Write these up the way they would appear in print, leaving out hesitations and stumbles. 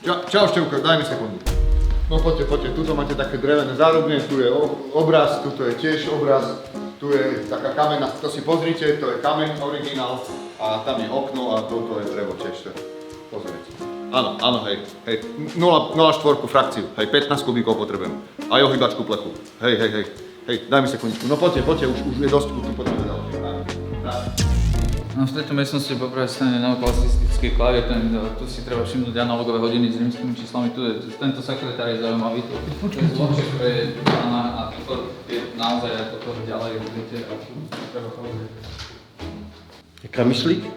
Čau Števko, daj mi sekundu. No poďte, tuto máte také drevené zárubne, tu je obraz, tuto je tiež obraz, tu je taká kamenná, to si pozrite, to je kameň originál a tam je okno a toto je drevo tiež, pozrite. Áno, hej, 0,4 frakciu, hej, 15 kubíkov potrebujem, aj ohýbačku plechu, hej, daj mi sekundičku, no poďte, už je dosť, tu poďme ďalej. No v tejto miestnosti po pravej strane neoklasistický klavier, tu si treba všimnúť analogové hodiny s rímskymi číslami, tento sekretár je zaujímavý, to je zloček, ktoré je a toto je naozaj ako to ďalej, viete, a tu treba povedať. Jaká myšlí?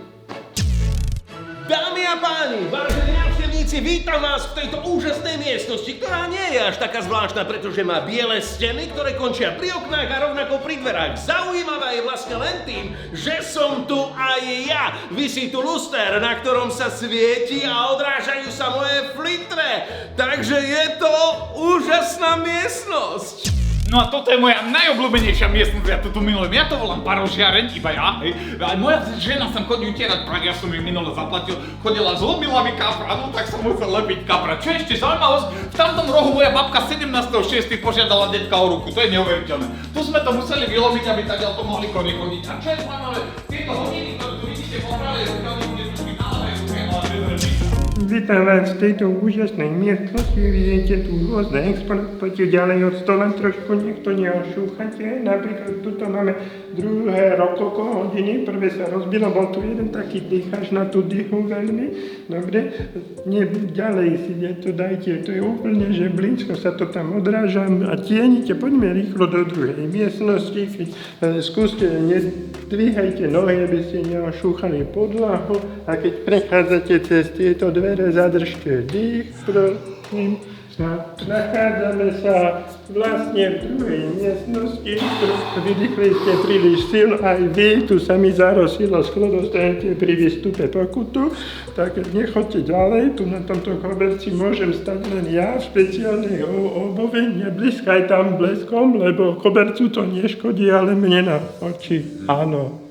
Dámy a páni, vážení návštevníci, vítam vás v tejto úžasnej miestnosti, ktorá nie je až taká zvláštna, pretože má biele steny, ktoré končia pri oknách a rovnako pri dverách. Zaujímavá je vlastne len tým, že som tu aj ja. Visí tu luster, na ktorom sa svieti a odrážajú sa moje flitre. Takže je to úžasná miestnosť. No a toto je moja najobľúbenejšia miestnosť, ja to tu milujem, ja to volám parožiareň, iba ja, hej. A moja žena sem chodí utierať prach, ja som jej minule zaplatil, chodila zlomila mi kapra, no tak som musel lepiť kapra. Čo ešte zaujímavosť, v tamtom rohu moja babka 17.6. požiadala detka o ruku, to je neuveriteľné. Tu sme to museli vylomiť, aby taďal to mohli koni chodiť. A čo je zaujímavé, tieto hodiny, ktoré tu vidíte po pravej ruke, bude tu naozaj ruke, ale bezrečí. Vítam vás v tejto úžasnej miestnosti, vidíte tu rôzne exponáty, poďte ďalej od stola trošku, niekto neošúchate, napríklad tuto máme druhé rokoko hodiny, prvé sa rozbilo, bol tu jeden taký dýchač na tú dýchu veľmi, dobre, ďalej si to dajte, to je úplne, že blízko sa to tam odráža a tienite, poďme rýchlo do druhej miestnosti, keď skúste, nedvíhajte nohy, aby ste neošúchali podlahu a keď prechádzate cez tieto dvere, zadržte dých, prosím. Nachádzame sa vlastne v druhej miestnosti, vydýchli ste príliš sil, aj vy, tu sa mi zarosilo sklo, dostanete pri výstupe pokutu, tak nechoďte ďalej, tu na tomto koberci môžem stať len ja v špeciálnej obove, nebliskaj tam bleskom, lebo kobercu to neškodí, ale mne na oči, áno.